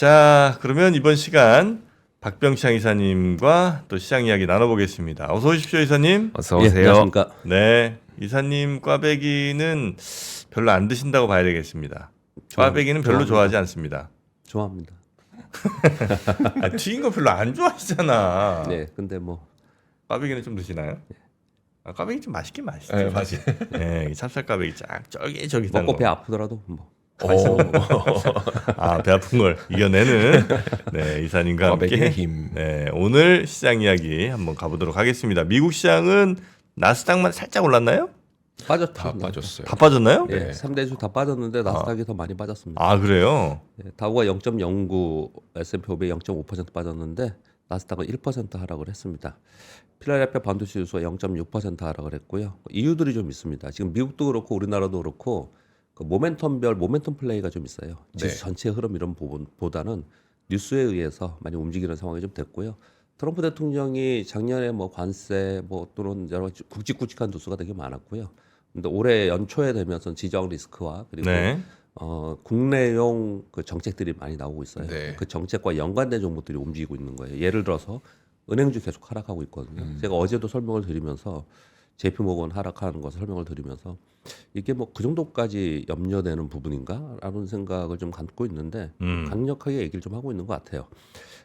자, 그러면 이번 시간 박병창 이사님과 또 시장 이야기 나눠보겠습니다. 어서 오십시오, 이사님. 어서 예, 오세요. 안녕하십니까. 네, 이사님 꽈배기는 별로 안 드신다고 봐야 되겠습니다. 꽈배기는 별로 좋아하지 않습니다. 좋아합니다. 아, 튀긴 거 별로 안 좋아하시잖아. 네, 근데 뭐 꽈배기는 좀 드시나요? 아, 꽈배기 좀 맛있긴 맛있죠. 네, 맛있. 네, 찹쌀 꽈배기 쫙 쫄깃쫄깃한 먹고 거. 배 아프더라도 뭐 아, 배 아픈 걸 이겨내는 네, 이사님과 꽈배기의 함께 힘. 네, 오늘 시장 이야기 한번 가보도록 하겠습니다. 미국 시장은 나스닥만 살짝 올랐나요? 빠졌죠. 다 빠졌어요. 다 빠졌나요? 예, 네. 3대주 다 빠졌는데 나스닥이 더 많이 빠졌습니다. 아, 그래요? 예, 다우가 0.09, S&P 500 0.5% 빠졌는데 나스닥은 1% 하락을 했습니다. 필라델피아 반도체 지수가 0.6% 하락을 했고요. 이유들이 좀 있습니다. 지금 미국도 그렇고 우리나라도 그렇고 그 모멘텀별 모멘텀 플레이가 좀 있어요. 지수 네. 전체의 흐름 이런 부분보다는 뉴스에 의해서 많이 움직이는 상황이 좀 됐고요. 트럼프 대통령이 작년에 뭐 관세 뭐 또는 여러 가지 굵직굵직한 뉴스가 되게 많았고요. 근데 올해 연초에 되면서 지정 리스크와 그리고 네. 국내용 그 정책들이 많이 나오고 있어요. 네. 그 정책과 연관된 정보들이 움직이고 있는 거예요. 예를 들어서 은행주 계속 하락하고 있거든요. 제가 어제도 설명을 드리면서 JP모건 하락하는 것을 설명을 드리면서 이게 뭐 그 정도까지 염려되는 부분인가라는 생각을 좀 갖고 있는데 강력하게 얘기를 좀 하고 있는 것 같아요.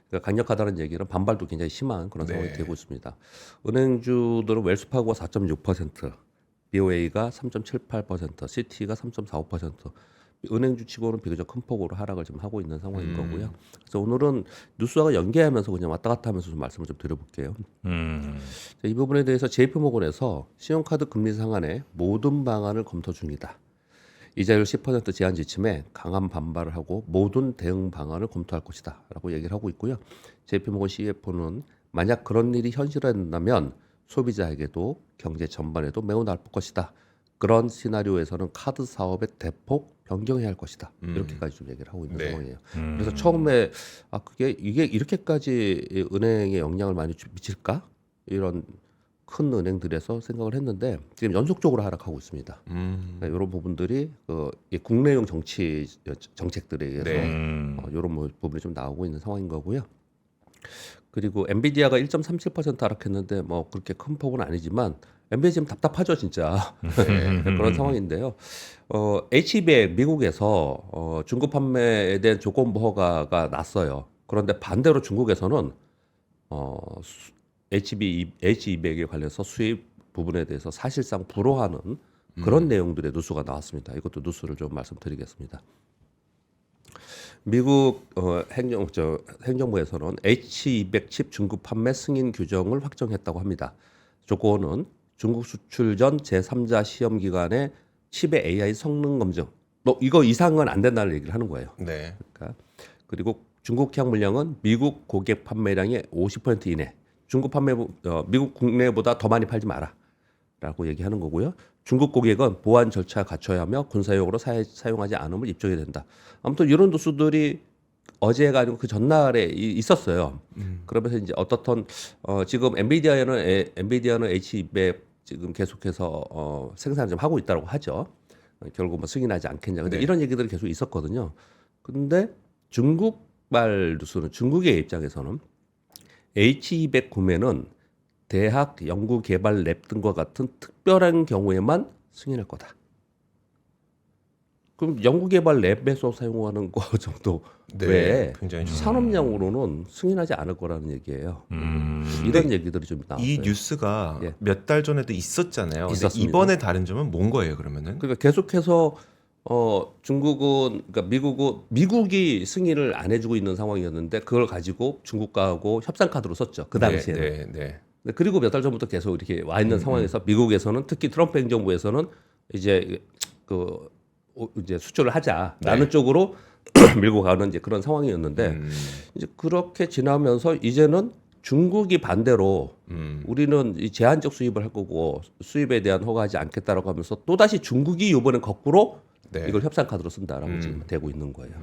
그러니까 강력하다는 얘기는 반발도 굉장히 심한 그런 상황이 네. 되고 있습니다. 은행주들은 웰스파고가 4.6%, BOA가 3.78%, CT가 3.45%. 은행주 치고는 비교적 큰 폭으로 하락을 좀 하고 있는 상황인 거고요. 그래서 오늘은 뉴스와 연계하면서 그냥 왔다 갔다 하면서 좀 말씀을 좀 드려볼게요. 자, 이 부분에 대해서 JP모건에서 신용카드 금리 상한의 모든 방안을 검토 중이다. 이자율 10% 제한 지침에 강한 반발을 하고 모든 대응 방안을 검토할 것이다 라고 얘기를 하고 있고요. JP모건 CFO는 만약 그런 일이 현실화된다면 소비자에게도 경제 전반에도 매우 나쁠 것이다. 그런 시나리오에서는 카드 사업의 대폭 변경해야 할 것이다. 이렇게까지 좀 얘기를 하고 있는 네. 상황이에요. 그래서 처음에 이게 이렇게까지 은행에 영향을 많이 미칠까? 이런 큰 은행들에서 생각을 했는데 지금 연속적으로 하락하고 있습니다. 그러니까 이런 부분들이 이 국내용 정책들에 의해서 네. 이런 부분이 좀 나오고 있는 상황인 거고요. 그리고 엔비디아가 1.37% 하락했는데 뭐 그렇게 큰 폭은 아니지만 엔비디아 지금 답답하죠 진짜. 그런 상황인데요. HB의 미국에서 중국 판매에 대한 조건부 허가가 났어요. 그런데 반대로 중국에서는 H200에 관련해서 수입 부분에 대해서 사실상 불허하는 그런 내용들의 뉴스가 나왔습니다. 이것도 뉴스를 좀 말씀드리겠습니다. 미국 행정부에서는 H200 칩 중국 판매 승인 규정을 확정했다고 합니다. 조건은 중국 수출 전 제3자 시험 기간에 칩의 AI 성능 검증. 이거 이상은 안 된다는 얘기를 하는 거예요. 네. 그러니까 그리고 중국 향 물량은 미국 고객 판매량의 50% 이내. 미국 국내보다 더 많이 팔지 마라라고 얘기하는 거고요. 중국 고객은 보안 절차가 갖춰야 하며 군사용으로 사용하지 않음을 입증해야 된다. 아무튼 이런 뉴스들이 어제가 아니고 그 전날에 있었어요. 그러면서 이제 어떻든 지금 엔비디아는 H200 지금 계속해서 생산을 좀 하고 있다고 하죠. 결국 뭐 승인하지 않겠냐. 근데 네. 이런 얘기들이 계속 있었거든요. 근데 중국발 뉴스는 중국의 입장에서는 H200 구매는 대학 연구개발 랩 등과 같은 특별한 경우에만 승인할 거다. 그럼 연구개발 랩에서 사용하는 거 정도 네. 외에 굉장히 산업량으로는 승인하지 않을 거라는 얘기예요. 이런 얘기들이 좀 나왔어요. 이 뉴스가 예. 몇 달 전에도 있었잖아요. 근데 있었습니다. 이번에 다른 점은 뭔 거예요, 그러면은? 그러니까 계속해서 중국은 그러니까 미국이 승인을 안 해주고 있는 상황이었는데 그걸 가지고 중국하고 협상 카드로 썼죠. 그 당시에는. 네, 네. 네, 그리고 몇 달 전부터 계속 이렇게 와 있는 상황에서 미국에서는 특히 트럼프 행정부에서는 이제 이제 수출을 하자라는 네. 쪽으로 밀고 가는 이제 그런 상황이었는데 이제 그렇게 지나면서 이제는 중국이 반대로 우리는 이 제한적 수입을 할 거고 수입에 대한 허가하지 않겠다라고 하면서 또 다시 중국이 이번엔 거꾸로 네. 이걸 협상 카드로 쓴다라고 지금 되고 있는 거예요.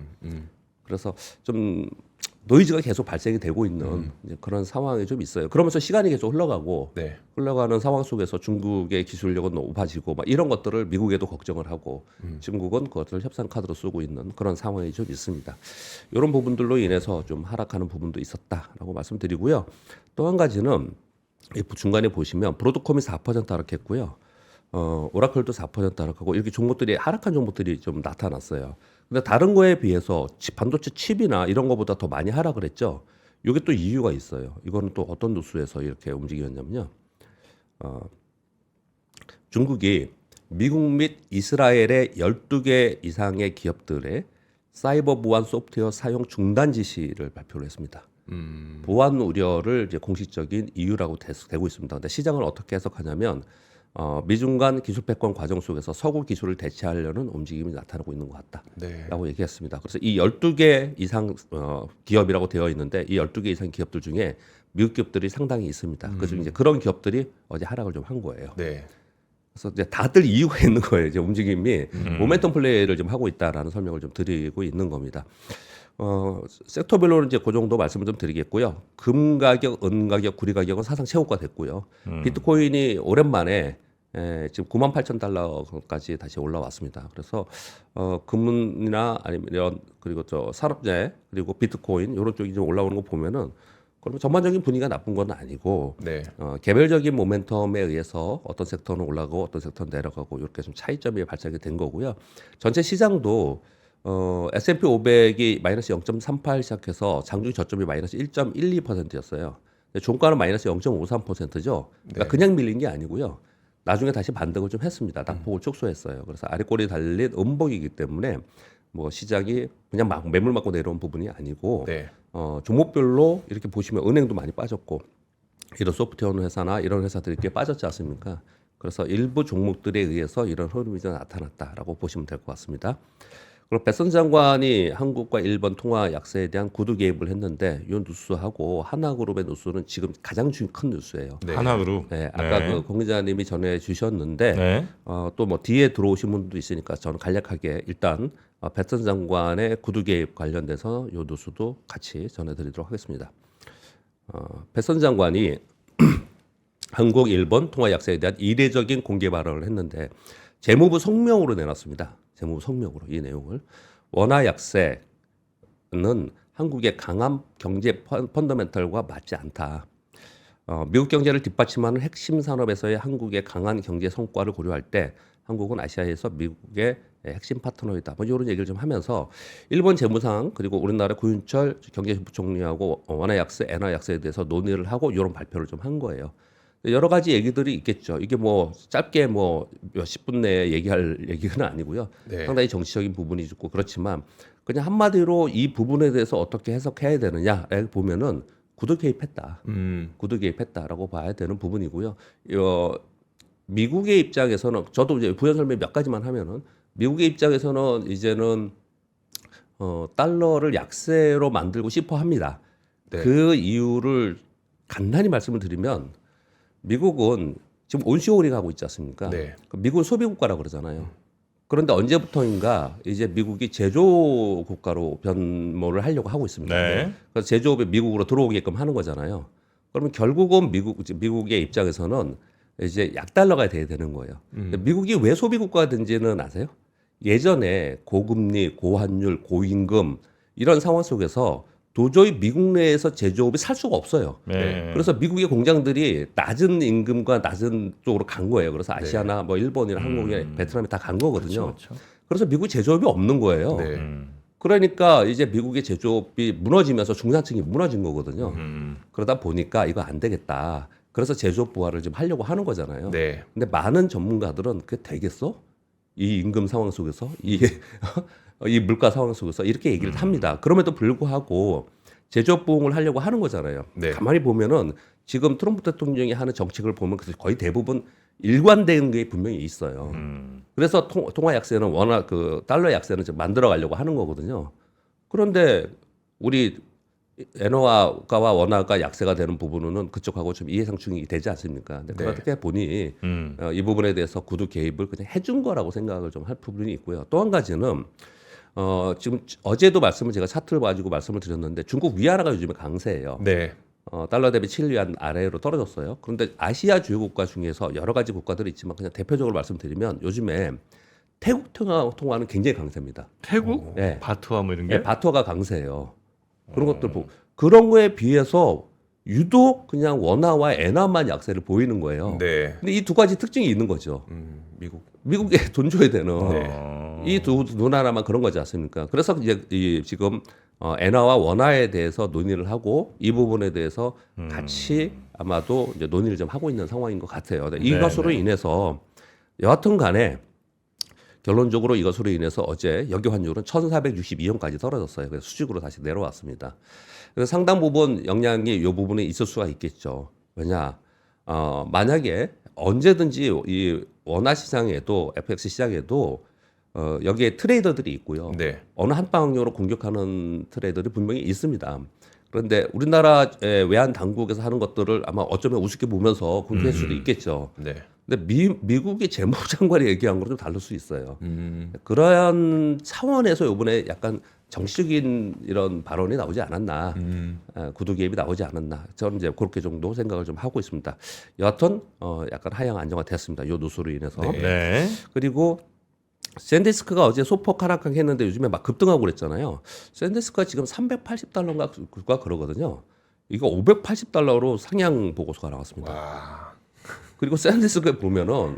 그래서 좀 노이즈가 계속 발생이 되고 있는 이제 그런 상황이 좀 있어요. 그러면서 시간이 계속 흘러가고 네. 흘러가는 상황 속에서 중국의 기술력은 높아지고 막 이런 것들을 미국에도 걱정을 하고 중국은 그것을 협상 카드로 쓰고 있는 그런 상황이 좀 있습니다. 이런 부분들로 인해서 좀 하락하는 부분도 있었다라고 말씀드리고요. 또 한 가지는 이 중간에 보시면 브로드콤이 4% 하락했고요. 오라클도 4% 하락하고 이렇게 종목들이 하락한 종목들이 좀 나타났어요. 근데 다른 거에 비해서 반도체 칩이나 이런 거보다 더 많이 하락을 했죠. 이게 또 이유가 있어요. 이거는 또 어떤 누수에서 이렇게 움직였냐면요. 중국이 미국 및 이스라엘의 12개 이상의 기업들의 사이버 보안 소프트웨어 사용 중단 지시를 발표를 했습니다. 보안 우려를 이제 공식적인 이유라고 되고 있습니다. 근데 시장은 어떻게 해석하냐면 미중 간 기술 패권 과정 속에서 서구 기술을 대체하려는 움직임이 나타나고 있는 것 같다라고 네. 얘기했습니다. 그래서 이 12개 이상 기업이라고 되어 있는데 이 12개 이상 기업들 중에 미국 기업들이 상당히 있습니다. 그래서 이제 그런 기업들이 어제 하락을 좀 한 거예요. 네. 그래서 이제 다들 이유가 있는 거예요. 이제 움직임이 모멘텀 플레이를 좀 하고 있다라는 설명을 좀 드리고 있는 겁니다. 섹터별로는 이제 그 정도 말씀을 좀 드리겠고요. 금 가격, 은 가격, 구리 가격은 사상 최고가 됐고요. 비트코인이 오랜만에 지금 98,000달러까지 다시 올라왔습니다. 그래서 금이나 아니면 그리고 저 산업재 그리고 비트코인 이런 쪽이 좀 올라오는 거 보면은 그러면 전반적인 분위기가 나쁜 건 아니고 네. 개별적인 모멘텀에 의해서 어떤 섹터는 올라가고 어떤 섹터는 내려가고 이렇게 좀 차이점이 발생이 된 거고요. 전체 시장도 S&P 500이 마이너스 0.38 시작해서 장중 저점이 마이너스 1.12%였어요. 종가는 마이너스 0.53%죠. 그러니까 네. 그냥 밀린 게 아니고요. 나중에 다시 반등을 좀 했습니다. 낙폭을 축소했어요. 그래서 아래꼬리 달린 음봉이기 때문에 뭐 시장이 그냥 막 매물 맞고 내려온 부분이 아니고 네. 종목별로 이렇게 보시면 은행도 많이 빠졌고 이런 소프트웨어 회사나 이런 회사들이 꽤 빠졌지 않습니까? 그래서 일부 종목들에 의해서 이런 흐름이 좀 나타났다라고 보시면 될 것 같습니다. 그리고 백선 장관이 한국과 일본 통화 약세에 대한 구두 개입을 했는데 이 뉴스하고 하나그룹의 뉴스는 지금 가장 큰 뉴스예요. 네. 하나그룹. 네, 아까 그 공 기자님이 전해 주셨는데 네. 또 뭐 뒤에 들어오신 분도 있으니까 저는 간략하게 일단 백선 장관의 구두 개입 관련돼서 이 뉴스도 같이 전해드리도록 하겠습니다. 백선 장관이 한국, 일본 통화 약세에 대한 이례적인 공개 발언을 했는데 재무부 성명으로 내놨습니다. 재무부 성명으로 이 내용을 원화 약세는 한국의 강한 경제 펀더멘털과 맞지 않다. 미국 경제를 뒷받침하는 핵심 산업에서의 한국의 강한 경제 성과를 고려할 때 한국은 아시아에서 미국의 핵심 파트너이다. 뭐 이런 얘기를 좀 하면서 일본 재무상 그리고 우리나라 고윤철 경제부총리하고 원화 약세, 엔화 약세에 대해서 논의를 하고 이런 발표를 좀 한 거예요. 여러 가지 얘기들이 있겠죠. 이게 뭐 짧게 뭐 몇십 분 내에 얘기할 얘기는 아니고요. 네. 상당히 정치적인 부분이 있고 그렇지만 그냥 한마디로 이 부분에 대해서 어떻게 해석해야 되느냐를 보면은 구두 개입했다. 구두 개입했다라고 봐야 되는 부분이고요. 미국의 입장에서는 저도 이제 부연 설명 몇 가지만 하면은 미국의 입장에서는 이제는 달러를 약세로 만들고 싶어 합니다. 네. 그 이유를 간단히 말씀을 드리면 미국은 지금 온쇼어링 하고 있지 않습니까? 네. 미국은 소비 국가라고 그러잖아요. 그런데 언제부터인가 이제 미국이 제조 국가로 변모를 하려고 하고 있습니다. 네. 그래서 제조업이 미국으로 들어오게끔 하는 거잖아요. 그러면 결국은 미국의 입장에서는 이제 약달러가 돼야 되는 거예요. 근데 미국이 왜 소비 국가가 된지는 아세요? 예전에 고금리, 고환율, 고임금 이런 상황 속에서 도저히 미국 내에서 제조업이 살 수가 없어요. 네. 그래서 미국의 공장들이 낮은 임금과 낮은 쪽으로 간 거예요. 그래서 아시아나 뭐 일본이나 한국이나 베트남이 다 간 거거든요. 그렇죠. 그래서 미국 제조업이 없는 거예요. 네. 그러니까 이제 미국의 제조업이 무너지면서 중산층이 무너진 거거든요. 음. 그러다 보니까 이거 안 되겠다. 그래서 제조업 부활을 좀 하려고 하는 거잖아요. 네. 근데 많은 전문가들은 그게 되겠어? 이 임금 상황 속에서 이게 이 물가 상황 속에서 이렇게 얘기를 합니다. 그럼에도 불구하고 제조업 부흥을 하려고 하는 거잖아요. 네. 가만히 보면은 지금 트럼프 대통령이 하는 정책을 보면 거의 대부분 일관된 게 분명히 있어요. 그래서 통화 약세는 워낙 그 달러 약세는 좀 만들어 가려고 하는 거거든요. 그런데 우리 엔화가와 원화가 약세가 되는 부분은 그쪽하고 좀 이해상충이 되지 않습니까? 근데 네. 그렇게 보니 이 부분에 대해서 구두 개입을 그냥 해준 거라고 생각을 좀 할 부분이 있고요. 또 한 가지는 지금 어제도 제가 차트를 가지고 말씀을 드렸는데 중국 위안화가 요즘에 강세예요. 네. 달러 대비 7위안 아래로 떨어졌어요. 그런데 아시아 주요 국가 중에서 여러 가지 국가들이 있지만 그냥 대표적으로 말씀드리면 요즘에 태국 통화는 굉장히 강세입니다. 태국? 네. 바트와 뭐 이런 게? 네, 바트가 강세예요. 그런 것들 보고 그런 거에 비해서 유독 그냥 원화와 엔화만 약세를 보이는 거예요. 네. 근데 이 두 가지 특징이 있는 거죠. 미국에 돈 줘야 되는 이 두 나라만 그런 거지 않습니까? 그래서 이제 지금 엔화와 원화에 대해서 논의를 하고 이 부분에 대해서 같이 아마도 이제 논의를 좀 하고 있는 상황인 것 같아요. 이것으로 인해서 여하튼 간에 결론적으로 이것으로 인해서 어제 여기 환율은 1,462원까지 떨어졌어요. 그래서 수직으로 다시 내려왔습니다. 그래서 상당 부분 영향이 이 부분에 있을 수가 있겠죠. 왜냐, 만약에 언제든지 이 원화 시장에도 FX 시장에도 여기에 트레이더들이 있고요. 네. 어느 한 방향으로 공격하는 트레이더들이 분명히 있습니다. 그런데 우리나라의 외환 당국에서 하는 것들을 아마 어쩌면 우습게 보면서 공격할 수도 있겠죠. 네. 근데 미국의 재무장관이 얘기한 거랑 좀 다를 수 있어요. 그러한 차원에서 이번에 약간 정치적인 이런 발언이 나오지 않았나, 구두 개입이 나오지 않았나. 저는 이제 그렇게 정도 생각을 좀 하고 있습니다. 여하튼 약간 하향 안정화됐습니다. 요 누수로 인해서. 네. 그리고 샌디스크가 어제 소폭 하락했는데 요즘에 막 급등하고 그랬잖아요. 샌디스크가 지금 380달러인가 그러거든요. 이거 580달러로 상향 보고서가 나왔습니다. 와. 그리고 샌디스크에 보면은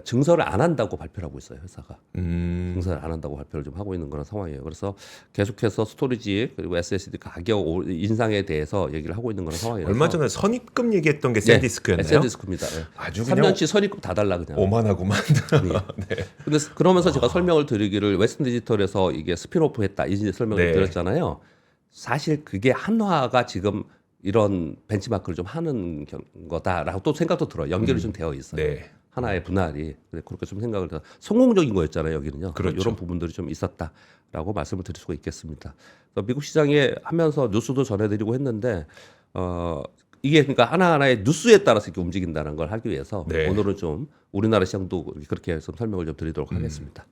증설을 안 한다고 발표를 하고 있어요, 회사가. 증설을 안 한다고 발표를 좀 하고 있는 그런 상황이에요. 그래서 계속해서 스토리지 그리고 SSD 가격 인상에 대해서 얘기를 하고 있는 그런 상황이라서. 얼마 전에 선입금 얘기했던 게 샌디스크였나요? 샌디스크입니다. 네. 아주 그냥 3년치 선입금 다 달라 그냥. 오만하구만. 네. 근데 그러면서 제가 설명을 드리기를 웨스턴 디지털에서 이게 스피노프 했다 이제 설명을 네. 드렸잖아요. 사실 그게 한화가 지금 이런 벤치마크를 좀 하는 거다라고 또 생각도 들어요. 연결이 좀 되어 있어요. 네. 하나의 분할이 그렇게 좀 생각을 해서 성공적인 거였잖아요. 여기는요. 그렇죠. 이런 부분들이 좀 있었다라고 말씀을 드릴 수가 있겠습니다. 그래서 미국 시장에 하면서 뉴스도 전해드리고 했는데 이게 그러니까 하나하나의 뉴스에 따라서 이렇게 움직인다는 걸 하기 위해서 네. 오늘은 좀 우리나라 시장도 그렇게 해서 설명을 좀 드리도록 하겠습니다.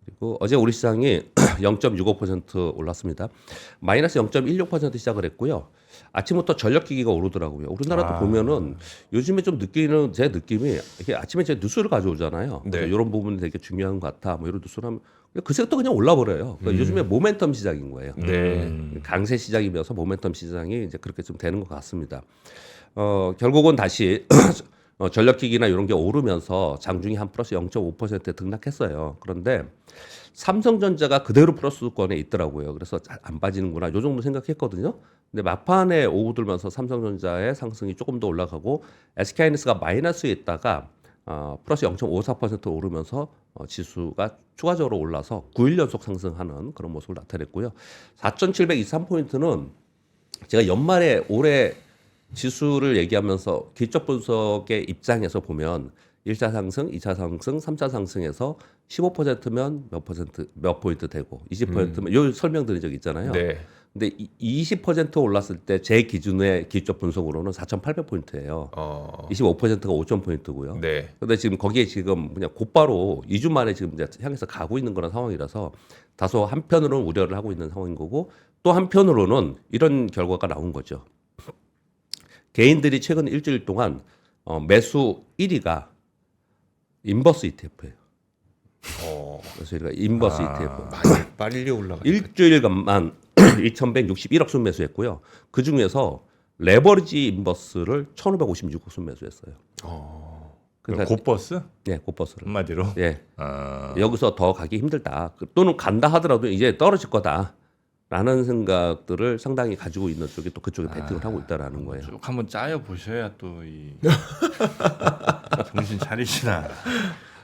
그리고 어제 우리 시장이 0.65% 올랐습니다. 마이너스 0.16% 시작을 했고요. 아침부터 전력기기가 오르더라고요. 우리나라도 보면은 요즘에 좀 느끼는 제 느낌이 이게 아침에 제 뉴스를 가져오잖아요. 네. 이런 부분이 되게 중요한 것 같아. 뭐 이런 뉴스를 하면 그 섹터 그냥 올라버려요. 그러니까 요즘에 모멘텀 시장인 거예요. 네. 강세 시장이면서 모멘텀 시장이 이제 그렇게 좀 되는 것 같습니다. 결국은 다시 전력기기나 이런 게 오르면서 장중이 한 플러스 0.5% 등락했어요. 그런데 삼성전자가 그대로 플러스권에 있더라고요. 그래서 안 빠지는구나. 요 정도 생각했거든요. 근데 막판에 오후 들면서 삼성전자의 상승이 조금 더 올라가고 SK하이닉스가 마이너스에 있다가 플러스 0.54% 오르면서 지수가 추가적으로 올라서 9일 연속 상승하는 그런 모습을 나타냈고요. 4,723포인트는 제가 연말에 올해 지수를 얘기하면서 기적 분석의 입장에서 보면 1차 상승, 2차 상승, 3차 상승에서 15%면 몇 포인트 되고 20%면 요 설명드린 적 있잖아요. 네. 근데 20% 올랐을 때 제 기준의 기적 분석으로는 4,800포인트예요. 25%가 5,000포인트고요. 네. 근데 지금 거기에 지금 그냥 곧바로 2주 만에 지금 이제 향해서 가고 있는 그런 상황이라서 다소 한편으로는 우려를 하고 있는 상황인 거고 또 한편으로는 이런 결과가 나온 거죠. 개인들이 최근 일주일 동안 매수 1위가 인버스 ETF예요. 그래서 우리가 인버스 ETF 빨리 올라가. 일주일간만 2,161억 순 매수했고요. 그 중에서 레버리지 인버스를 1,556억 순 매수했어요. 그러니까 곧버스? 네, 곧버스를. 한마디로. 예. 여기서 더 가기 힘들다. 또는 간다 하더라도 이제 떨어질 거다. 라는 생각들을 상당히 가지고 있는 쪽이 또 그쪽에 베팅을 하고 있다라는 거예요. 쭉 한번 짜여 보셔야 또 이 정신 차리시나.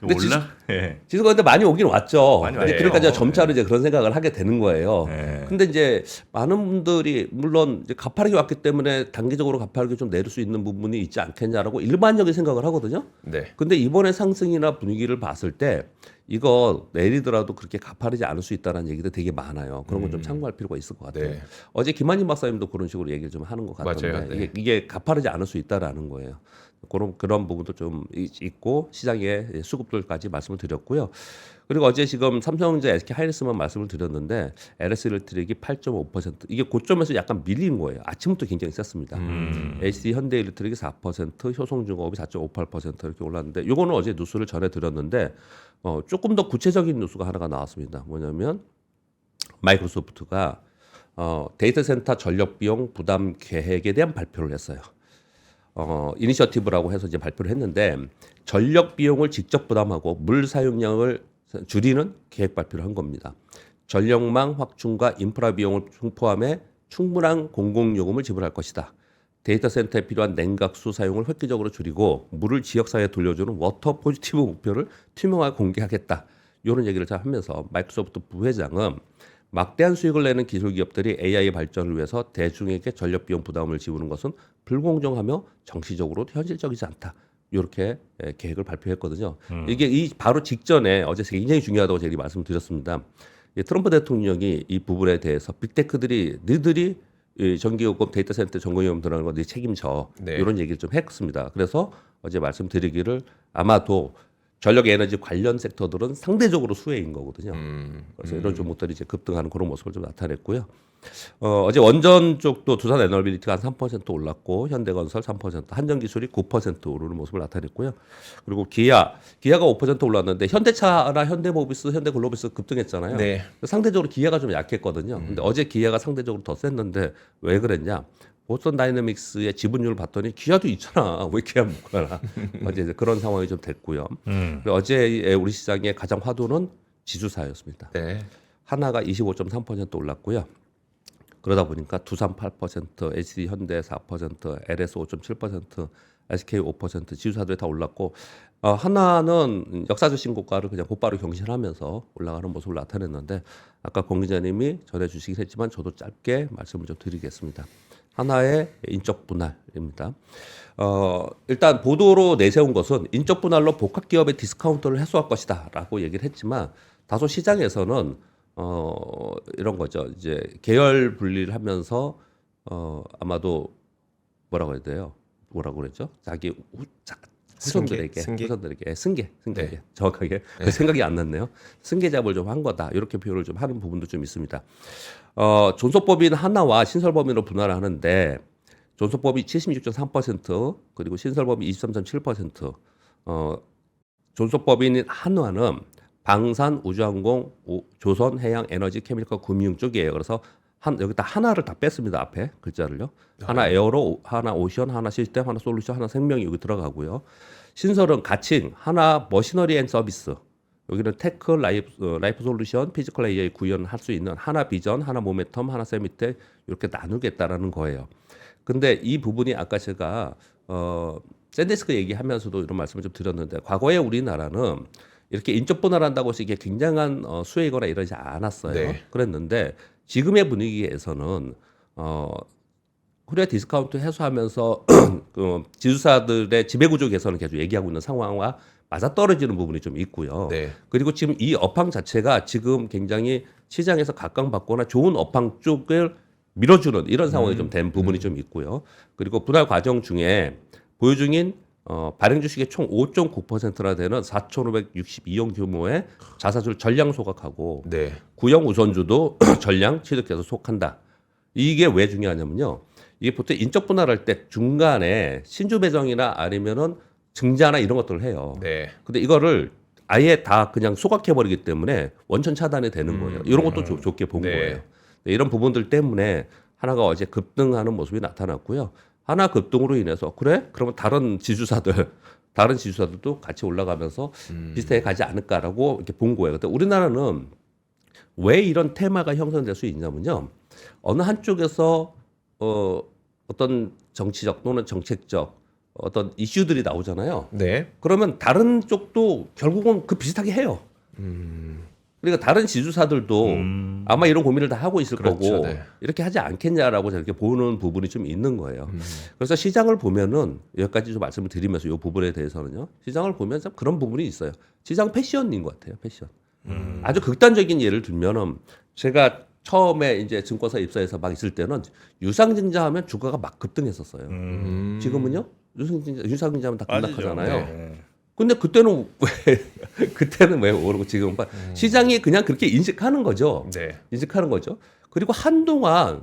근데 올라? 예. 지수가 근데 많이 오긴 왔죠. 많이 근데 왔죠. 그러니까 이제 점차로 이제 그런 생각을 하게 되는 거예요. 네. 근데 이제 많은 분들이 물론 이제 가파르게 왔기 때문에 단기적으로 가파르게 좀 내릴 수 있는 부분이 있지 않겠냐라고 일반적인 생각을 하거든요. 네. 근데 이번에 상승이나 분위기를 봤을 때 이거 내리더라도 그렇게 가파르지 않을 수 있다는 얘기도 되게 많아요. 그런 건 좀 참고할 필요가 있을 것 같아요. 네. 어제 김한진 박사님도 그런 식으로 얘기를 좀 하는 것 같던데 맞아요. 네. 이게 가파르지 않을 수 있다라는 거예요. 그런 부분도 좀 있고 시장의 수급들까지 말씀을 드렸고요. 그리고 어제 지금 삼성전자, SK 하이닉스만 말씀을 드렸는데 LS 일렉트릭이 8.5% 이게 고점에서 약간 밀린 거예요. 아침부터 굉장히 셌습니다. HD 현대일렉트릭이 4%, 효성중공업이 4.58% 이렇게 올랐는데 이거는 어제 뉴스를 전해드렸는데 조금 더 구체적인 뉴스가 하나가 나왔습니다. 뭐냐면 마이크로소프트가 데이터 센터 전력 비용 부담 계획에 대한 발표를 했어요. 이니셔티브라고 해서 이제 발표를 했는데 전력 비용을 직접 부담하고 물 사용량을 줄이는 계획 발표를 한 겁니다. 전력망 확충과 인프라 비용을 포함해 충분한 공공요금을 지불할 것이다. 데이터 센터에 필요한 냉각수 사용을 획기적으로 줄이고 물을 지역사회에 돌려주는 워터 포지티브 목표를 투명하게 공개하겠다. 이런 얘기를 잘 하면서 마이크로소프트 부회장은 막대한 수익을 내는 기술 기업들이 AI 발전을 위해서 대중에게 전력 비용 부담을 지우는 것은 불공정하며 정치적으로도 현실적이지 않다. 이렇게 계획을 발표했거든요. 이게 이 바로 직전에 어제 굉장히 중요하다고 제가 말씀드렸습니다. 트럼프 대통령이 이 부분에 대해서 빅테크들이 너희들이 전기요금 데이터 센터 전기요금 들어가는 거 네 책임져. 네. 이런 얘기를 좀 했습니다. 그래서 어제 말씀드리기를 아마도 전력 에너지 관련 섹터들은 상대적으로 수혜인 거거든요. 그래서 이런 종목들이 이제 급등하는 그런 모습을 좀 나타냈고요. 어제 원전 쪽도 두산 에너빌리티가 한 3% 올랐고 현대건설 3%, 한전기술이 9% 오르는 모습을 나타냈고요. 그리고 기아가 5% 올랐는데 현대차나 현대모비스, 현대글로비스 급등했잖아요. 네. 상대적으로 기아가 좀 약했거든요. 근데 어제 기아가 상대적으로 더 셌는데 왜 그랬냐? 보스턴 다이내믹스의 지분율을 봤더니 기아도 있잖아. 왜 기아 못 가나? 어제 그런 상황이 좀 됐고요. 그리고 어제 우리 시장의 가장 화두는 지주사였습니다. 네. 하나가 25.3% 올랐고요. 그러다 보니까 두산 8%, HD 현대 4%, LS 5.7%, SK 5% 지주사들이 다 올랐고 하나는 역사적 신고가를 그냥 곧바로 경신하면서 올라가는 모습을 나타냈는데 아까 공 기자님이 전해주시긴 했지만 저도 짧게 말씀을 좀 드리겠습니다. 하나의 인적 분할입니다. 일단 보도로 내세운 것은 인적 분할로 복합 기업의 디스카운트를 해소할 것이다라고 얘기를 했지만 다소 시장에서는 이런 거죠. 이제 계열 분리를 하면서 아마도 뭐라고 해야 돼요? 뭐라고 그랬죠? 자기 후손들에게 승계? 후손들에게 승계 네. 정확하게 생각이 안 났네요. 승계잡을 좀 한 거다 이렇게 표현을 좀 하는 부분도 좀 있습니다. 존속법인 하나와 신설법인으로 분할을 하는데 존속법인 76.3% 그리고 신설법인 23.7%. 존속법인 한화는 방산, 우주항공, 조선, 해양, 에너지, 케미컬, 금융 쪽이에요. 그래서 여기다 하나를 다 뺐습니다. 앞에 글자를요. 하나 에어로, 하나 오션, 하나 시스템, 하나 솔루션, 하나 생명이 여기 들어가고요. 신설은 가칭, 하나 머시너리 앤 서비스. 여기는 테크, 라이프 솔루션, 피지컬 AI 구현할 수 있는 하나 비전, 하나 모멘텀, 하나 세미텍 이렇게 나누겠다라는 거예요. 근데 이 부분이 아까 제가 샌디스크 얘기하면서도 이런 말씀을 좀 드렸는데 과거에 우리나라는 이렇게 인적 분할한다고 해서 이게 굉장한 수혜이거나 이러지 않았어요. 네. 그랬는데 지금의 분위기에서는 코리아 디스카운트 해소하면서 지주사들의 지배구조 개선을 계속 얘기하고 있는 상황과 맞아떨어지는 부분이 좀 있고요. 네. 그리고 지금 이 업황 자체가 지금 굉장히 시장에서 각광받거나 좋은 업황 쪽을 밀어주는 이런 상황이 좀 된 부분이 좀 있고요. 그리고 분할 과정 중에 보유 중인 발행 주식의 총 5.9%나 되는 4,562억 규모의 자사주를 전량 소각하고 네. 구형 우선주도 전량 취득해서 속한다. 이게 왜 중요하냐면요. 이게 보통 인적 분할할 때 중간에 신주 배정이나 아니면은 증자나 이런 것들을 해요. 네. 근데 이거를 아예 다 그냥 소각해버리기 때문에 원천 차단이 되는 거예요. 이런 것도 좋게 본 네. 거예요. 네, 이런 부분들 때문에 하나가 어제 급등하는 모습이 나타났고요. 하나 급등으로 인해서 그래? 그러면 다른 지주사들도 같이 올라가면서 비슷하게 가지 않을까라고 이렇게 본 거예요. 근데 우리나라는 왜 이런 테마가 형성될 수 있냐면요. 어느 한쪽에서 어떤 정치적 또는 정책적 어떤 이슈들이 나오잖아요. 네. 그러면 다른 쪽도 결국은 그 비슷하게 해요. 그러니까 다른 지주사들도 아마 이런 고민을 다 하고 있을 그렇죠, 거고 네. 이렇게 하지 않겠냐라고 저렇게 보는 부분이 좀 있는 거예요. 그래서 시장을 보면은 여기까지 좀 말씀을 드리면서 이 부분에 대해서는요. 시장을 보면 참 그런 부분이 있어요. 시장 패션인 것 같아요. 패션. 아주 극단적인 예를 들면은 제가 처음에 이제 증권사 입사해서 막 있을 때는 유상증자하면 주가가 막 급등했었어요. 지금은요? 윤석열 기자면 다 빠지죠. 급락하잖아요. 네. 근데 그때는 왜 오르고 지금 시장이 그냥 그렇게 인식하는 거죠. 네. 인식하는 거죠. 그리고 한동안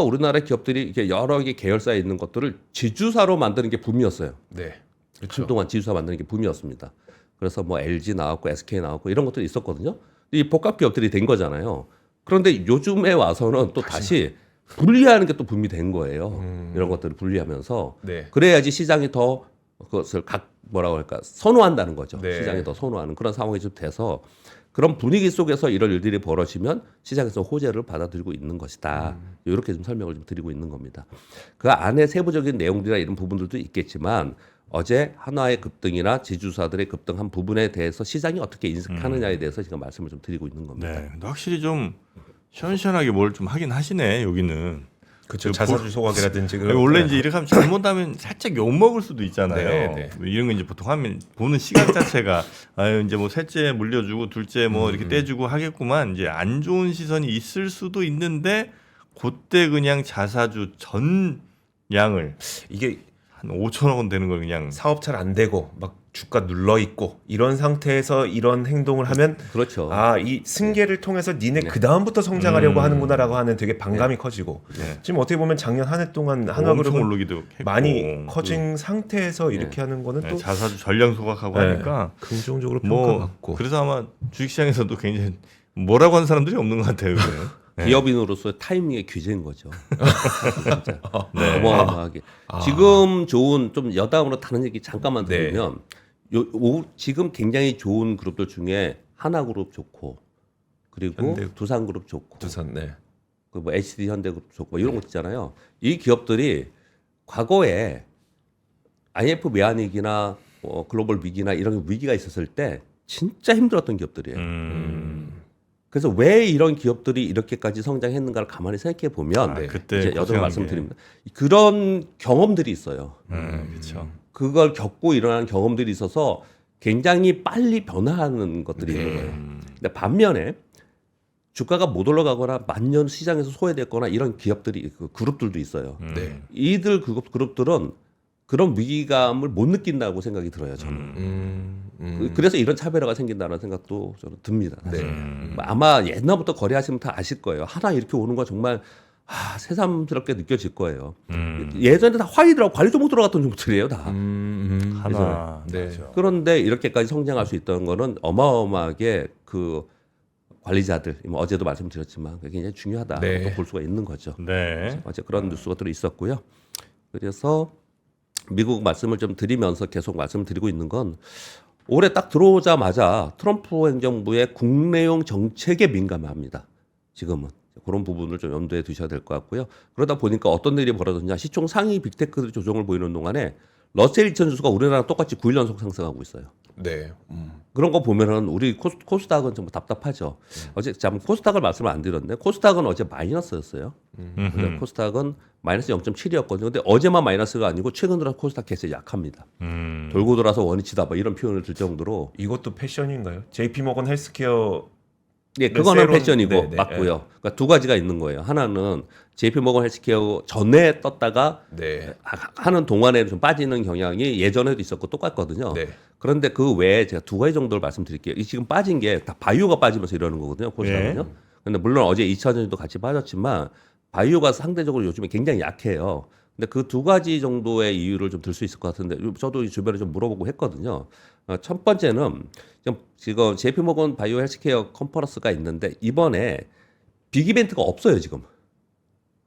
우리나라 기업들이 이렇게 여러 개 계열사에 있는 것들을 지주사로 만드는 게 붐이었어요. 네. 그렇죠. 한동안 지주사 만드는 게 붐이었습니다. 그래서 뭐 LG 나왔고 SK 나왔고 이런 것들이 있었거든요. 이 복합 기업들이 된 거잖아요. 그런데 요즘에 와서는 또 다시 분리하는 게 또 붐이 된 거예요. 이런 것들을 분리하면서 네. 그래야지 시장이 더 그것을 뭐라고 할까 선호한다는 거죠. 네. 시장이 더 선호하는 그런 상황이 좀 돼서 그런 분위기 속에서 이런 일들이 벌어지면 시장에서 호재를 받아들이고 있는 것이다. 이렇게 좀 설명을 좀 드리고 있는 겁니다. 그 안에 세부적인 내용들이나 이런 부분들도 있겠지만 어제 한화의 급등이나 지주사들의 급등한 부분에 대해서 시장이 어떻게 인식하느냐에 대해서 지금 말씀을 좀 드리고 있는 겁니다. 네. 근데 확실히 좀 시원시원하게 뭘 좀 하긴 하시네 여기는. 그렇죠. 자사주 소각이라든지 아니, 원래 이제 이렇게 하면 잘못하면 살짝 욕 먹을 수도 있잖아요. 네, 네. 뭐 이런 거 이제 보통 하면 보는 시각 자체가 아유 이제 뭐 셋째 물려주고 둘째 뭐 이렇게 떼주고 하겠구만 이제 안 좋은 시선이 있을 수도 있는데 그때 그냥 자사주 전 양을 이게 한 5천억 원 되는 걸 그냥 사업 잘 안 되고 막 주가 눌러 있고 이런 상태에서 이런 행동을 하면 그렇죠. 아, 이 승계를 통해서 니네 그 다음부터 성장하려고 하는구나라고 하는 되게 반감이 커지고 네. 지금 어떻게 보면 작년 한 해 동안 엄청 한화그룹은 오르기도 했고 많이 커진 상태에서 이렇게 하는 거는 네, 또 자사주 전량 소각하고 네, 하니까 긍정적으로 뭐 평가받고 그래서 아마 주식시장에서도 굉장히 뭐라고 하는 사람들이 없는 것 같아요. 요즘은. 네. 기업인으로서 타이밍의 규제인 거죠. 진짜. 네. 어마어마하게. 지금 좋은 좀 여담으로 다른 얘기 잠깐만 네. 드리면 지금 굉장히 좋은 그룹들 중에 하나그룹 좋고 그리고 현대- 두산그룹 좋고 두산 네. 그 뭐 HD 현대그룹 좋고 이런 것 있잖아요. 이 기업들이 과거에 IMF 외환위기나 글로벌 위기나 이런 위기가 있었을 때 진짜 힘들었던 기업들이에요. 그래서 왜 이런 기업들이 이렇게까지 성장했는가를 가만히 생각해 보면 그때 이제 여덟 고생한 말씀드립니다. 그런 경험들이 있어요. 그렇죠. 그걸 겪고 일어난 경험들이 있어서 굉장히 빨리 변화하는 것들이 있는 거예요. 근데 반면에 주가가 못 올라가거나 만년 시장에서 소외됐거나 이런 기업들이 그 그룹들도 있어요. 네. 이들 그룹들은 그런 위기감을 못 느낀다고 생각이 들어요. 저는. 그래서 이런 차별화가 생긴다는 생각도 저는 듭니다. 사실. 아마 옛날부터 거래하시면 다 아실 거예요. 하나 이렇게 오는 거 정말 새삼스럽게 느껴질 거예요. 예전에 다 화이들하고 관리 종목 들어갔던 종목들이에요, 다. 하나. 네. 맞아. 그런데 이렇게까지 성장할 수 있다는 거는 어마어마하게 그 관리자들, 뭐 어제도 말씀드렸지만 그게 굉장히 중요하다. 네. 또 볼 수가 있는 거죠. 네. 어제 그런 뉴스가 들어 있었고요. 그래서 미국 말씀을 좀 드리면서 계속 말씀드리고 있는 건 올해 딱 들어오자마자 트럼프 행정부의 국내용 정책에 민감합니다. 지금은 그런 부분을 좀 염두에 두셔야 될 것 같고요. 그러다 보니까 어떤 일이 벌어졌냐? 시총 상위 빅테크들이 조정을 보이는 동안에 러셀 2000 지수가 우리나라랑 똑같이 9일 연속 상승하고 있어요. 네. 그런 거 보면은 우리 코스닥은 좀 답답하죠. 어제 잠 코스닥을 말씀을 안 드렸는데 코스닥은 어제 마이너스였어요. 근데 코스닥은 마이너스 0.7이었거든요. 근데 어제만 마이너스가 아니고 최근 들어 코스닥 개수 약합니다. 돌고 돌아서 원위치다 뭐 이런 표현을 들 정도로 이것도 패션인가요? JP 모건 헬스케어 예, 그거는 세론- 패션이고 네, 네, 맞고요. 그러니까 두 가지가 있는 거예요. 하나는 JP 모건 헬스케어 전에 떴다가 네. 하는 동안에 좀 빠지는 경향이 예전에도 있었고 똑같거든요. 네. 그런데 그 외에 제가 두 가지 정도를 말씀드릴게요. 이 지금 빠진 게 다 바이오가 빠지면서 이러는 거거든요. 코스닥은요. 근데 물론 어제 2차전지도 같이 빠졌지만 바이오가 상대적으로 요즘에 굉장히 약해요. 근데 그 두 가지 정도의 이유를 좀 들 수 있을 것 같은데 저도 이 주변에 좀 물어보고 했거든요. 첫 번째는 지금 JP모건 바이오 헬스케어 컨퍼런스가 있는데 이번에 빅 이벤트가 없어요 지금.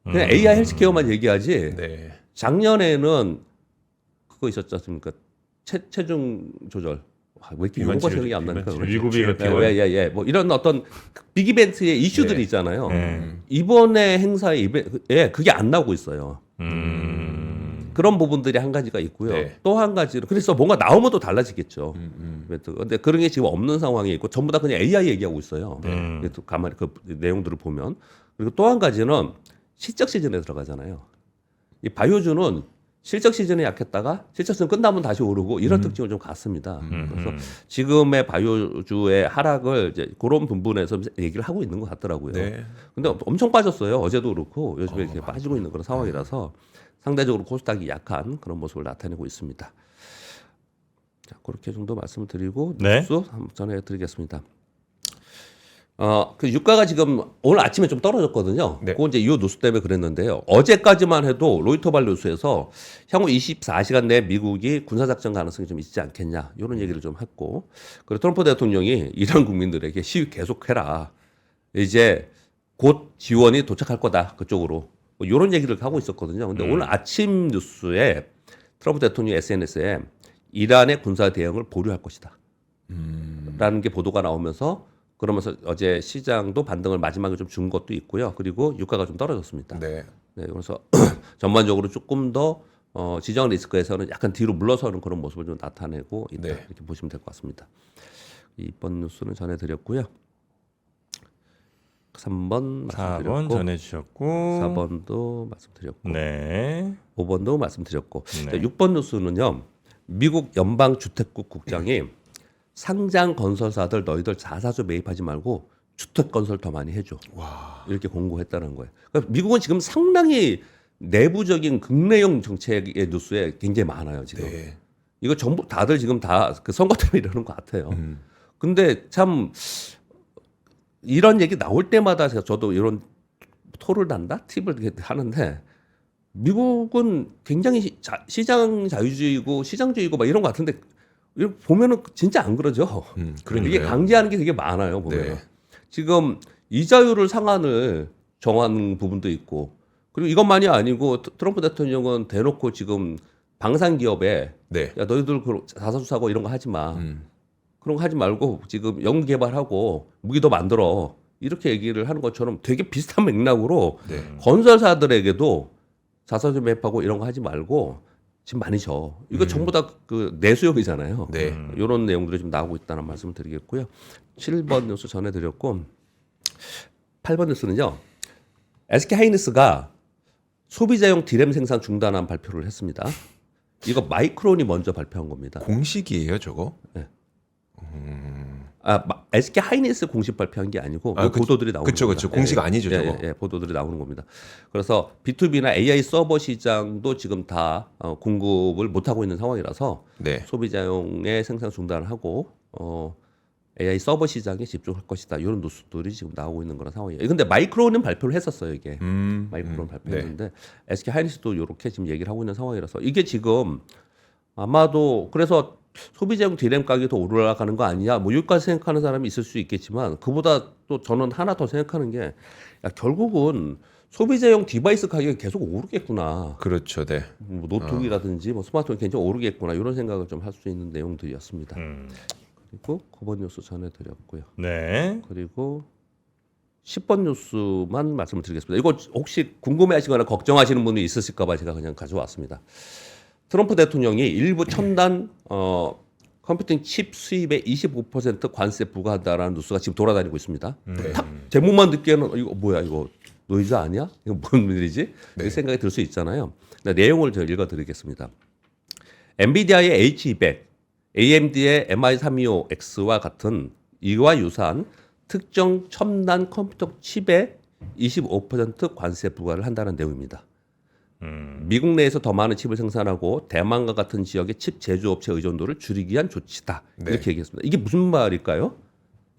그냥 AI 헬스케어만 얘기하지. 네. 작년에는 그거 있었지 않습니까? 체중 조절. 왜 이렇게 비만 용어가 치료, 생각이 안 비만 나니까. 치료. 위고비가 네. 끼워요. 예. 뭐 이런 어떤 빅 이벤트의 이슈들이 네. 있잖아요. 네. 이번에 행사의 이벤트에 그게 안 나오고 있어요. 그런 부분들이 한 가지가 있고요. 네. 또 한 가지로 그래서 뭔가 나오면 또 달라지겠죠. 이벤트. 근데 그런 게 지금 없는 상황이 있고 전부 다 그냥 AI 얘기하고 있어요. 또 가만히 그 내용들을 보면 그리고 또 한 가지는 시적 시즌에 들어가잖아요. 이 바이오주는 실적 시즌에 약했다가 실적 시즌 끝나면 다시 오르고 이런 특징을 좀 갖습니다. 그래서 지금의 바이오주의 하락을 이제 그런 부분에서 얘기를 하고 있는 것 같더라고요. 네. 근데 엄청 빠졌어요. 어제도 그렇고 요즘에 이렇게 빠지고 있는 그런 상황이라서 상대적으로 코스닥이 약한 그런 모습을 나타내고 있습니다. 자, 그렇게 정도 말씀을 드리고 네. 뉴스 한번 전해드리겠습니다. 그 유가가 지금 오늘 아침에 좀 떨어졌거든요. 네. 그건 이제 이 뉴스 때문에 그랬는데요. 어제까지만 해도 로이터발 뉴스에서 향후 24시간 내에 미국이 군사작전 가능성이 좀 있지 않겠냐 이런 얘기를 좀 했고, 그리고 트럼프 대통령이 이란 국민들에게 시위 계속해라. 이제 곧 지원이 도착할 거다 그쪽으로. 뭐 이런 얘기를 하고 있었거든요. 근데 오늘 아침 뉴스에 트럼프 대통령 SNS에 이란의 군사 대응을 보류할 것이다. 라는 게 보도가 나오면서 그러면서 어제 시장도 반등을 마지막에 좀 준 것도 있고요. 그리고 유가가 좀 떨어졌습니다. 네. 네, 그래서 전반적으로 조금 더 지정 리스크에서는 약간 뒤로 물러서는 그런 모습을 좀 나타내고 있다. 네. 이렇게 보시면 될 것 같습니다. 이번 뉴스는 전해드렸고요. 3번 4번 말씀드렸고, 전해주셨고 4번도 말씀드렸고, 네. 5번도 말씀드렸고, 네. 6번 뉴스는요. 미국 연방주택국 국장이 상장 건설사들 너희들 자사주 매입하지 말고 주택 건설 더 많이 해줘. 와. 이렇게 공고했다는 거예요. 그러니까 미국은 지금 상당히 내부적인 국내용 정책의 뉴스에 굉장히 많아요. 지금 네. 이거 전부 다들 지금 다 그 선거 때문에 이러는 것 같아요. 근데 참 이런 얘기 나올 때마다 저도 이런 토를 단다 팁을 이렇게 하는데, 미국은 굉장히 시장 자유주의고 시장주의고 막 이런 것 같은데 이거 보면은 진짜 안 그러죠. 그러니까요. 이게 강제하는 게 되게 많아요. 보면 네. 지금 이자율을 상한을 정하는 부분도 있고, 그리고 이것만이 아니고 트럼프 대통령은 대놓고 지금 방산 기업에 네. 야 너희들 자사주 사고 이런 거 하지 마. 그런 거 하지 말고 지금 연구 개발하고 무기도 만들어. 이렇게 얘기를 하는 것처럼 되게 비슷한 맥락으로 네. 건설사들에게도 자사주 매입하고 이런 거 하지 말고 지금 많이 져. 이거 전부 다 그 내수용이잖아요. 네. 이런 내용들이 좀 나오고 있다는 말씀을 드리겠고요. 7번 뉴스 전해드렸고, 8번 뉴스는요. SK 하이닉스가 소비자용 디램 생산 중단한 발표를 했습니다. 이거 마이크론이 먼저 발표한 겁니다. 공식이에요, 저거? SK 하이닉스 공식 발표한 게 아니고 아, 보도들이 나오는 그쵸, 겁니다. 공식 아니죠, 저거. 보도들이 나오는 겁니다. 그래서 B2B나 AI 서버 시장도 지금 다 공급을 못 하고 있는 상황이라서 네. 소비자용의 생산 중단을 하고 AI 서버 시장에 집중할 것이다. 이런 뉴스들이 지금 나오고 있는 그런 상황이에요. 근데 마이크론은 발표를 했었어요, 이게. 마이크론 발표했는데 SK 하이닉스도 이렇게 지금 얘기를 하고 있는 상황이라서 이게 지금 아마도 그래서 소비자용 디램 가격이 더 올라가는 거 아니냐, 뭐 여기까지 생각하는 사람이 있을 수 있겠지만, 그보다 또 저는 하나 더 생각하는 게, 야, 결국은 소비자용 디바이스 가격이 계속 오르겠구나. 그렇죠, 네. 뭐 노트북이라든지 뭐 스마트폰 굉장히 오르겠구나, 이런 생각을 좀 할 수 있는 내용들이었습니다. 그리고 9번 뉴스 전해드렸고요. 네. 그리고 10번 뉴스만 말씀을 드리겠습니다. 이거 혹시 궁금해하시거나 걱정하시는 분이 있으실까봐 제가 그냥 가져왔습니다. 트럼프 대통령이 일부 첨단 컴퓨팅 칩 수입에 25% 관세 부과한다라는 뉴스가 지금 돌아다니고 있습니다. 딱 제목만 듣기에는 이거 뭐야, 이거 노이즈 아니야? 이거 뭔 일이지? 네. 이 생각이 들 수 있잖아요. 내용을 제가 읽어드리겠습니다. 엔비디아의 H200, AMD의 MI325X와 같은 이와 유사한 특정 첨단 컴퓨터 칩에 25% 관세 부과를 한다는 내용입니다. 미국 내에서 더 많은 칩을 생산하고 대만과 같은 지역의 칩 제조업체 의존도를 줄이기 위한 조치다. 네. 이렇게 얘기했습니다. 이게 무슨 말일까요?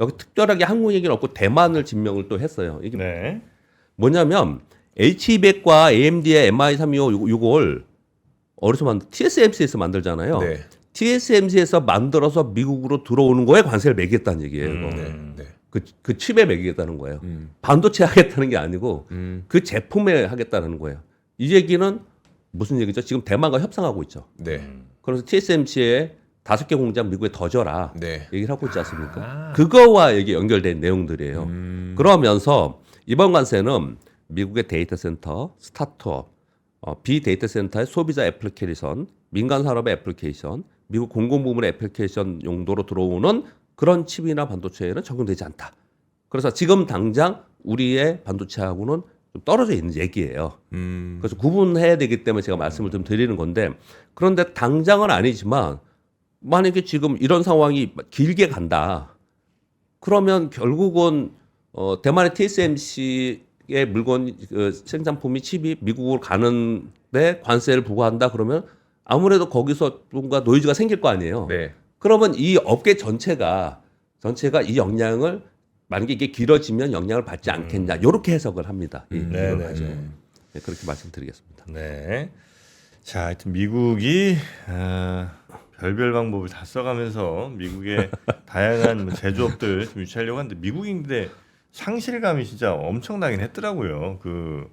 여기 특별하게 한국 얘기는 없고 대만을 지명을 또 했어요. 이게 네. 뭐냐면 H200과 AMD의 MI325 이걸 어디서 TSMC에서 만들잖아요. 네. TSMC에서 만들어서 미국으로 들어오는 거에 관세를 매기겠다는 얘기예요. 이거. 네. 그 칩에 매기겠다는 거예요. 반도체 하겠다는 게 아니고 그 제품에 하겠다는 거예요. 이 얘기는 무슨 얘기죠? 지금 대만과 협상하고 있죠. 네. 그래서 TSMC에 5개 공장 미국에 더 줘라. 네. 얘기를 하고 있지 않습니까? 그거와 이게 연결된 내용들이에요. 그러면서 이번 관세는 미국의 데이터 센터, 스타트업, 비데이터 센터의 소비자 애플리케이션, 민간 산업의 애플리케이션, 미국 공공부문의 애플리케이션 용도로 들어오는 그런 칩이나 반도체에는 적용되지 않다. 그래서 지금 당장 우리의 반도체하고는 좀 떨어져 있는 얘기예요. 음. 그래서 구분해야 되기 때문에 제가 말씀을 좀 드리는 건데 그런데 당장은 아니지만 만약에 지금 이런 상황이 길게 간다. 그러면 결국은 대만의 TSMC의 물건 생산품이 칩이 미국으로 가는데 관세를 부과한다 그러면 아무래도 거기서 뭔가 노이즈가 생길 거 아니에요. 네. 그러면 이 업계 전체가 이 영향을 만약에 이게 길어지면 영향을 받지 않겠냐 이렇게 해석을 합니다. 이 네, 이걸 가지고. 네. 네, 그렇게 말씀드리겠습니다. 네. 자, 하여튼 미국이 별별 방법을 다 써가면서 미국의 다양한 뭐 제조업들 좀 유치하려고 하는데 미국인데 상실감이 진짜 엄청나긴 했더라고요. 그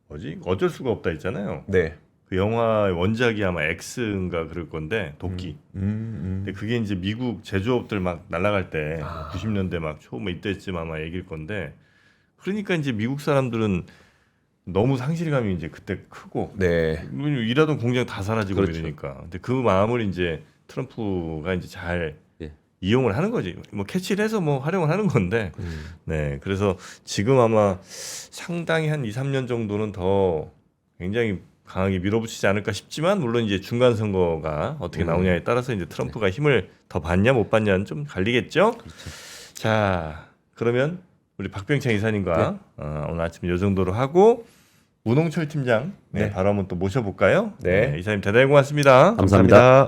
뭐지? 어쩔 수가 없다 있잖아요. 네. 그 영화 원작이 아마 X인가 그럴 건데 도끼. 근데 그게 이제 미국 제조업들 막 날아갈 때 90년대 막 초 뭐 이때쯤 아마 얘기일 건데 그러니까 이제 미국 사람들은 너무 상실감이 이제 그때 크고 네. 일하던 공장 다 사라지고 그렇죠. 이러니까 근데 그 마음을 이제 트럼프가 이제 잘 예. 이용을 하는 거지 뭐 캐치를 해서 뭐 활용을 하는 건데 네 그래서 지금 아마 상당히 한 2, 3년 정도는 더 굉장히 강하게 밀어붙이지 않을까 싶지만 물론 이제 중간 선거가 어떻게 나오냐에 따라서 이제 트럼프가 힘을 더 받냐 못 받냐는 좀 갈리겠죠. 자 그러면 우리 박병창 이사님과 오늘 아침 이 정도로 하고 우농철 팀장 네. 바로 한번 또 모셔볼까요? 네. 이사님 대단히 고맙습니다. 감사합니다.